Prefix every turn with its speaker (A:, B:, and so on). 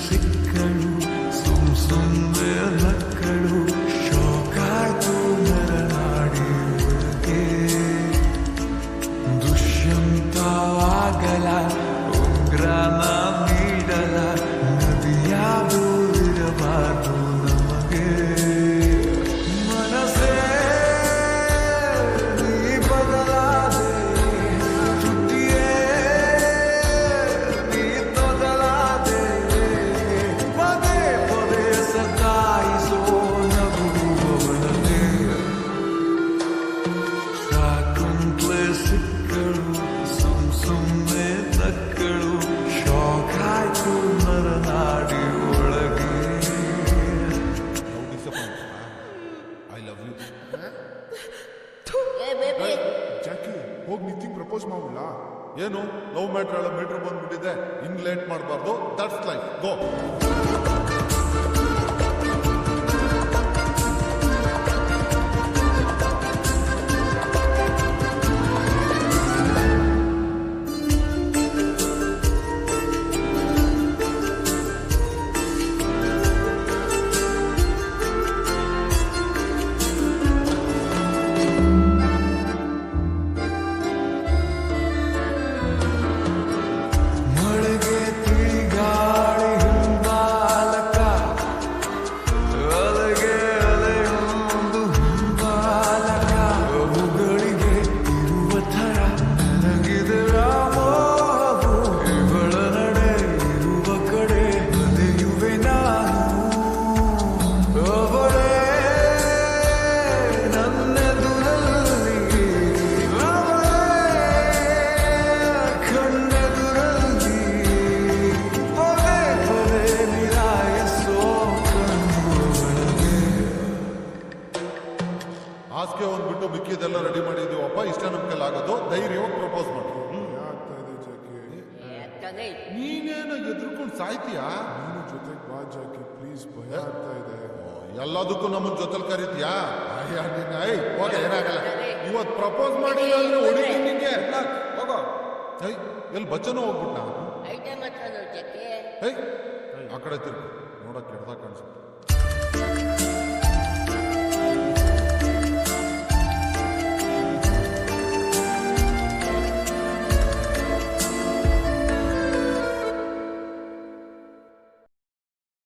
A: ಸಿಕ್ಕಳು ಸುಮ್ಮನೆ ನಕ್ಕಳು ಶೋಕಾಯ್ತು ನರನಾಡಿ ಒಳಗೆ ದುಷ್ಯಂತವಾಗಲ ಉಗ್ರನ ನೀಡಲ ನದಿಯಾಗೂ ಇರಬಾರ್ದು ನಮಗೆ ಮನಸ್ಸೇ ನೀ ಬದಲಾದೆ ತುಟಿಯೇ ನೀ ತೊದಲಾದೆ ಪದೇ ಪದೇ ಸತಾಯಿಸೋ ನಗುವವಳನೆ ಸಾಕುಂತ್ಲೆ ಸಿಕ್ಕಳು ಸುಮ್ಮನೆ ನಕ್ಕಳು ಶೋಕಾಯ್ತು ನರನಾಡಿ ಒಳಗೆ
B: ಐ ಲವ್ ಯು
C: ಜಾಕಿ ಹೋಗಿ ನಿತಿನ್ ಪ್ರಪೋಸ್ ಮಾಡಲ್ಲ.
B: ಏನು ಲವ್ ಮ್ಯಾಟ್ರ್ ಎಲ್ಲ ಮೀಟ್ರ್ ಬಂದ್ಬಿಟ್ಟಿದೆ, ಇನ್ ಲೇಟ್ ಮಾಡಬಾರ್ದು. That's life. ಗೋ.
A: ಮಳೆಗೆ ತಿಳಿಗಾಳಿ ಹಿಂಬಾಲಕ ಅಲೆಗೆ ಅಲೆಯೊಂದು ಹಿಂಬಾಲಕ ಅವುಗಳಿಗೆ ಇರುವ ಥರ ನನಗಿದೆ ರಾಮೋಹವು ಇವಳ ನಡೆ ಇರುವ ಕಡೆ ಬದಿಯುವೆ ನಾನು ಅವಳೇ ನನ್ನೆದುರಲ್ಲಿ ಅವಳೇ ಕಣ್ಣೆದುರಲ್ಲಿ ಪದೇ ಪದೇ ನಿರಾಯಿಸೋ ಕಣ್ಣುಗಳೇ
B: ಹಾಸಿಗೆ ಒಂದ್ಬಿಟ್ಟು ಮಿಕ್ಕಿದೆಲ್ಲ ರೆಡಿ ಮಾಡಿದೀವಪ್ಪ. ಇಷ್ಟ ನಮ್ ಕೈಲಿ ಆಗೋದು. ಧೈರ್ಯವಾಗಿ ಪ್ರಪೋಸ್ ಮಾಡಿ.
C: ಆಗ್ತಾ ಇದೆ ಜಾಕಿ,
B: ನೀನೇನು ಎದುರ್ಕೊಂಡು ಸಾಯ್ತೀಯಾ?
C: ನೀನು ಜೊತೆಗೆ ಬಾ ಜಾಕಿ ಪ್ಲೀಸ್, ಭಯ ಆಗ್ತಾ ಇದೆ.
B: ಎಲ್ಲದಕ್ಕೂ ನಮ್ಮನ್ ಜೊತೆಲಿ ಕರೀತೀಯಾ? ಹೋಗ, ಏನಾಗಲ್ಲ. ಇವತ್ತು ಪ್ರಪೋಸ್ ಮಾಡಿಲ್ಲ ಅಂದ್ರೆ ಹೊಡಿತೀನಿ ನಿಂಗೆ. ಹೋಗೋ. ಎಲ್ಲಿ ಬಚ್ಚನೂ ಹೋಗ್ಬಿಟ್ಟ.
D: ಐಟಮ್ ಹತ್ರ ಜಕ್ಕೆ
B: ಆ ಕಡೆ ತಿರ್ಗು, ನೋಡಕ್ ಕೆಡ್ದಾಗ ಕಾಣಿಸುತ್ತೆ.